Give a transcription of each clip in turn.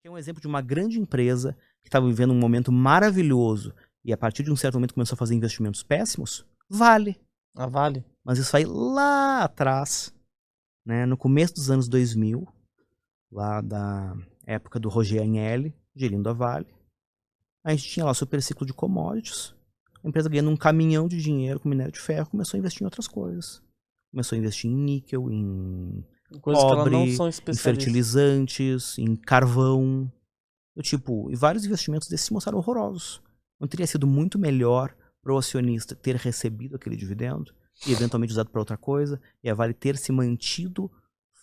Que é um exemplo de uma grande empresa que estava vivendo um momento maravilhoso e a partir de um certo momento começou a fazer investimentos péssimos. Vale. A Vale. Mas isso aí lá atrás, né, no começo dos anos 2000, lá da época do Roger Agnelli, gerindo a Vale, a gente tinha lá o super ciclo de commodities, a empresa ganhando um caminhão de dinheiro com minério de ferro, começou a investir em outras coisas. Começou a investir em níquel, em Coisas que elas não cobre, são em especialistas. fertilizantes, em carvão. E vários investimentos desses se mostraram horrorosos. Não teria sido muito melhor para o acionista ter recebido aquele dividendo e eventualmente usado para outra coisa, e a Vale ter se mantido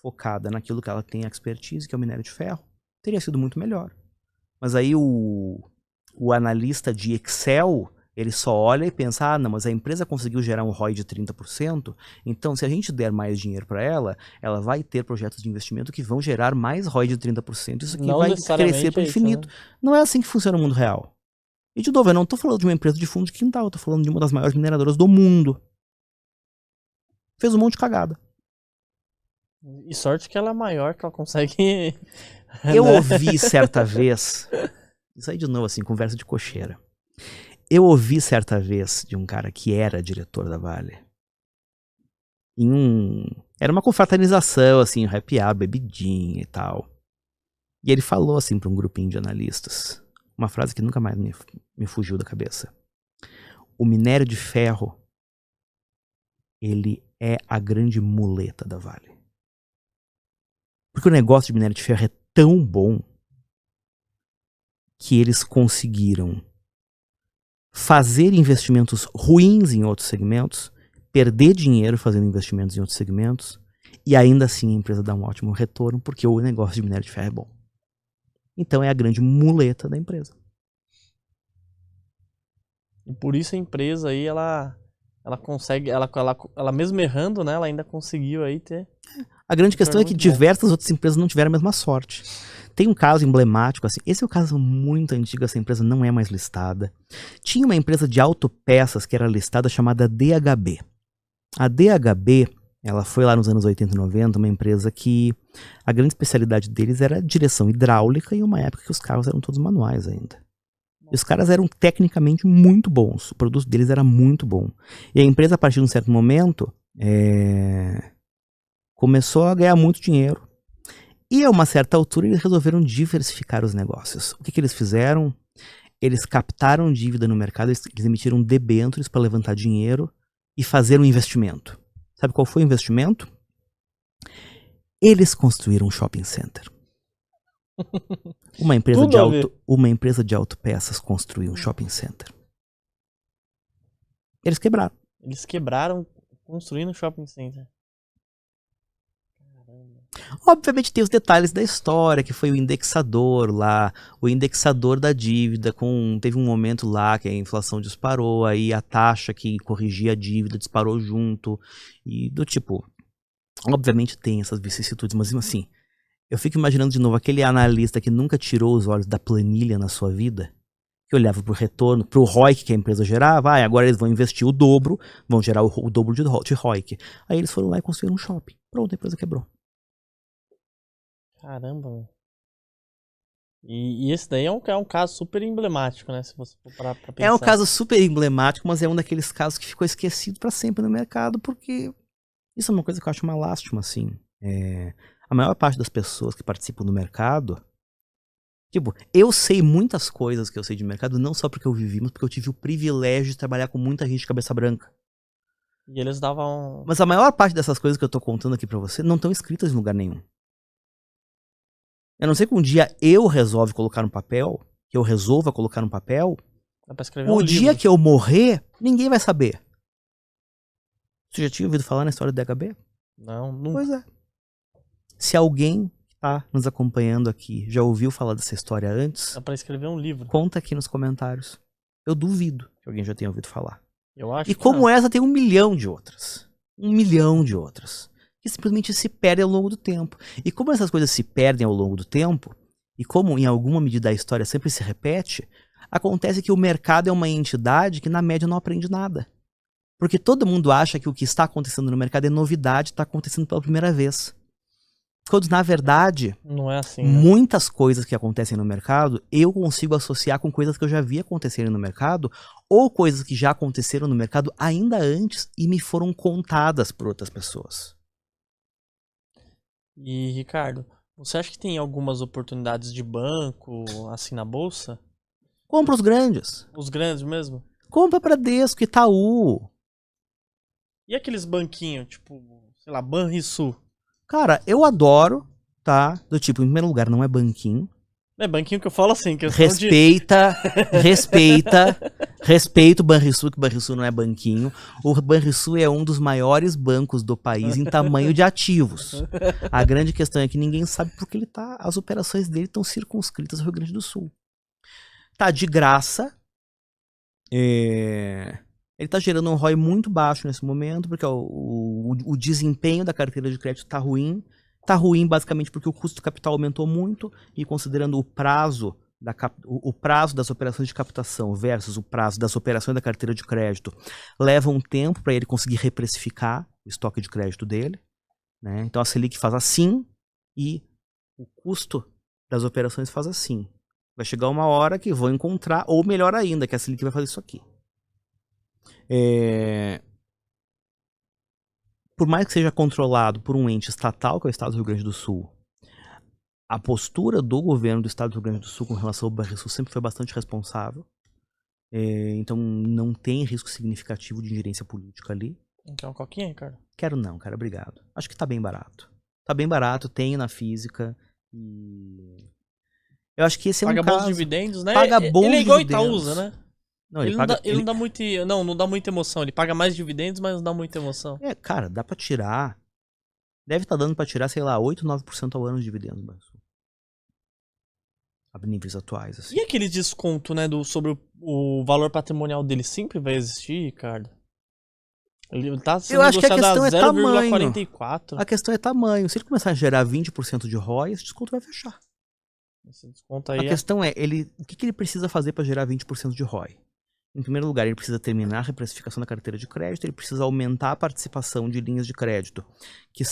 focada naquilo que ela tem expertise, que é o minério de ferro? Teria sido muito melhor. Mas aí o analista de Excel, ele só olha e pensa, ah, não, mas a empresa conseguiu gerar um ROI de 30%, então se a gente der mais dinheiro para ela, ela vai ter projetos de investimento que vão gerar mais ROI de 30%, isso aqui Não vai necessariamente crescer para o é isso, infinito. né? Não é assim que funciona o mundo real. E de novo, eu não estou falando de uma empresa de fundo de quintal, eu estou falando de uma das maiores mineradoras do mundo. Fez um monte de cagada. E sorte que ela é maior, que ela consegue... Eu né? ouvi certa vez, isso aí de novo assim, conversa de cocheira. Eu ouvi certa vez de um cara que era diretor da Vale. Era uma confraternização, assim, um happy hour, bebidinha e tal. E ele falou assim para um grupinho de analistas. Uma frase que nunca mais me fugiu da cabeça. O minério de ferro, ele é a grande muleta da Vale. Porque o negócio de minério de ferro é tão bom que eles conseguiram fazer investimentos ruins em outros segmentos, perder dinheiro fazendo investimentos em outros segmentos, e ainda assim a empresa dá um ótimo retorno, porque o negócio de minério de ferro é bom. Então é a grande muleta da empresa. E por isso a empresa aí, ela consegue, ela mesmo errando, né, ela ainda conseguiu aí ter... A grande questão é que muito bom. diversas outras empresas não tiveram a mesma sorte. Tem um caso emblemático, assim, esse é um caso muito antigo, essa empresa não é mais listada. Tinha uma empresa de autopeças que era listada chamada DHB. A DHB, ela foi lá nos anos 80 e 90, uma empresa que a grande especialidade deles era direção hidráulica e uma época que os carros eram todos manuais ainda. E os caras eram tecnicamente muito bons, o produto deles era muito bom. E a empresa, a partir de um certo momento, começou a ganhar muito dinheiro. E a uma certa altura eles resolveram diversificar os negócios. O que eles fizeram? Eles captaram dívida no mercado, eles emitiram debêntures para levantar dinheiro e fazer um investimento. Sabe qual foi o investimento? Eles construíram um shopping center. Uma empresa de autopeças construiu um shopping center. Eles quebraram. Eles quebraram construindo um shopping center. Obviamente tem os detalhes da história, que foi o indexador lá, o indexador da dívida, teve um momento lá que a inflação disparou, aí a taxa que corrigia a dívida disparou junto, e do tipo, obviamente tem essas vicissitudes, mas assim, eu fico imaginando de novo aquele analista que nunca tirou os olhos da planilha na sua vida, que olhava pro retorno, pro ROIC que a empresa gerava, agora eles vão investir o dobro, vão gerar o dobro de ROIC. Aí eles foram lá e construíram um shopping. Pronto, a empresa quebrou. Caramba. E esse daí é um caso super emblemático, né? Se você for parar pra pensar. É um caso super emblemático, mas é um daqueles casos que ficou esquecido para sempre no mercado, porque isso é uma coisa que eu acho uma lástima, assim. A maior parte das pessoas que participam do mercado, tipo, eu sei muitas coisas que eu sei de mercado, não só porque eu vivi, mas porque eu tive o privilégio de trabalhar com muita gente de cabeça branca. E eles davam... Mas a maior parte dessas coisas que eu tô contando aqui pra você não estão escritas em lugar nenhum. A não ser que um dia eu resolva colocar no papel, Dá pra escrever o um dia livro. que eu morrer, ninguém vai saber. Você já tinha ouvido falar na história do DHB? Não, nunca. Pois é. Se alguém que tá nos acompanhando aqui já ouviu falar dessa história antes, Dá pra escrever um livro. conta aqui nos comentários. Eu duvido que alguém já tenha ouvido falar. Eu acho E que como não. essa, tem 1 milhão de outras. 1 milhão de outras. Que simplesmente se perdem ao longo do tempo. E como essas coisas se perdem ao longo do tempo, e como em alguma medida a história sempre se repete, acontece que o mercado é uma entidade que na média não aprende nada. Porque todo mundo acha que o que está acontecendo no mercado é novidade, está acontecendo pela primeira vez. Quando, na verdade, Não é assim, né? muitas coisas que acontecem no mercado, eu consigo associar com coisas que eu já vi acontecerem no mercado, ou coisas que já aconteceram no mercado ainda antes e me foram contadas por outras pessoas. E, Ricardo, você acha que tem algumas oportunidades de banco, assim, na bolsa? Compra os grandes. Os grandes mesmo? Compra Bradesco, Itaú. E aqueles banquinhos, tipo, sei lá, Banrisul? Cara, eu adoro, tá? Do tipo, em primeiro lugar, não é banquinho. É banquinho que eu falo assim, questão Respeita o Banrisul, que o Banrisul não é banquinho. O Banrisul é um dos maiores bancos do país em tamanho de ativos. A grande questão é que ninguém sabe porque ele tá, as operações dele estão circunscritas ao Rio Grande do Sul. Tá de graça. Ele tá gerando um ROI muito baixo nesse momento, porque o desempenho da carteira de crédito tá ruim. Tá ruim basicamente porque o custo do capital aumentou muito e considerando o prazo das operações de captação versus o prazo das operações da carteira de crédito, leva um tempo para ele conseguir reprecificar o estoque de crédito dele, né? Então a Selic faz assim e o custo das operações faz assim. Vai chegar uma hora que vão encontrar, ou melhor ainda, que a Selic vai fazer isso aqui. Por mais que seja controlado por um ente estatal, que é o Estado do Rio Grande do Sul, a postura do governo do Estado do Rio Grande do Sul com relação ao Banrisul sempre foi bastante responsável. Então não tem risco significativo de ingerência política ali. Então, coquinha, Ricardo? Quero não, cara, obrigado. Acho que tá bem barato. Tá bem barato, tenho na física. E eu acho que esse é Paga um caso... bons dividendos, né? Paga bons ele é igual dividendos. Itaúsa, né? Não, Ele não dá muito, não dá muita emoção. Ele paga mais dividendos, mas não dá muita emoção. Cara, dá pra tirar. Deve estar dando pra tirar, sei lá, 8, 9% ao ano de dividendos, Banrisul. A níveis atuais, assim. E aquele desconto, né, sobre o valor patrimonial dele sempre vai existir, Ricardo? Ele tá sendo Eu acho que a negociado questão a é tamanho. 0,44. A questão é tamanho. Se ele começar a gerar 20% de ROI, esse desconto vai fechar. Esse desconto A aí questão é, o que ele precisa fazer para gerar 20% de ROI? Em primeiro lugar, ele precisa terminar a reprecificação da carteira de crédito, ele precisa aumentar a participação de linhas de crédito que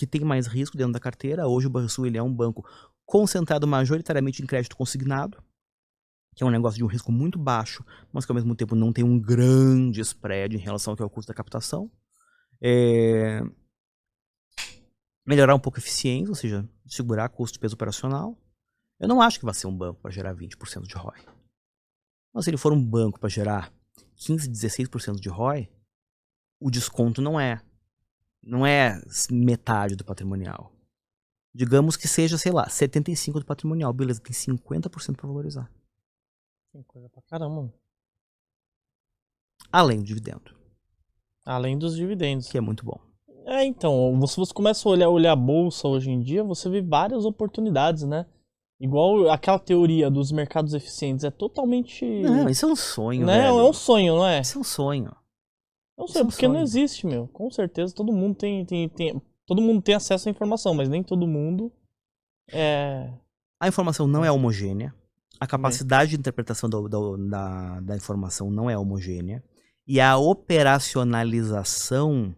tem mais risco dentro da carteira. Hoje o Banrisul ele é um banco concentrado majoritariamente em crédito consignado, que é um negócio de um risco muito baixo, mas que ao mesmo tempo não tem um grande spread em relação ao que é o custo da captação. Melhorar um pouco a eficiência, ou seja, segurar custo de peso operacional. Eu não acho que vai ser um banco para gerar 20% de ROI. Mas se ele for um banco para gerar 15, 16% de ROI, o desconto não é metade do patrimonial. Digamos que seja, sei lá, 75% do patrimonial. Beleza, tem 50% para valorizar. tem coisa pra caramba. Além do dividendo. Além dos dividendos. Que é muito bom. Então, se você começa a olhar a bolsa hoje em dia, você vê várias oportunidades, né? Igual aquela teoria dos mercados eficientes, é totalmente... Não, isso é um sonho, né? velho. É um sonho, não é? Isso é um sonho. É um Isso sonho, é um porque não sonho. existe, meu. Com certeza, todo mundo todo mundo tem acesso à informação, mas nem todo mundo A informação não é homogênea. A capacidade de interpretação da informação não é homogênea. E a operacionalização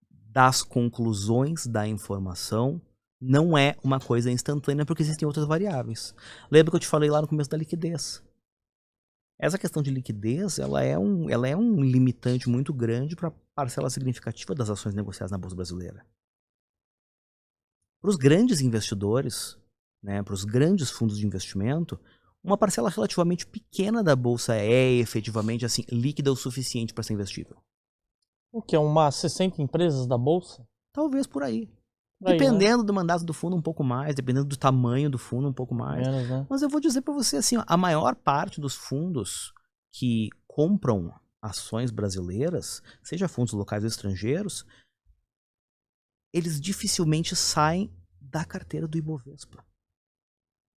das conclusões da informação não é uma coisa instantânea, porque existem outras variáveis. Lembra que eu te falei lá no começo da liquidez? Essa questão de liquidez, ela é um limitante muito grande para a parcela significativa das ações negociadas na Bolsa Brasileira. Para os grandes investidores, né, para os grandes fundos de investimento, uma parcela relativamente pequena da Bolsa é efetivamente assim, líquida o suficiente para ser investível. O que? Umas 60 empresas da Bolsa? Talvez por aí. Aí, Dependendo né? do mandato do fundo um pouco mais, dependendo do tamanho do fundo um pouco mais. Menos, né? Mas eu vou dizer para você assim, ó, a maior parte dos fundos que compram ações brasileiras, seja fundos locais ou estrangeiros, eles dificilmente saem da carteira do Ibovespa.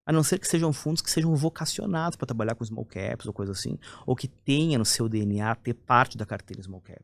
A não ser que sejam fundos que sejam vocacionados para trabalhar com small caps ou coisa assim, ou que tenha no seu DNA ter parte da carteira small cap.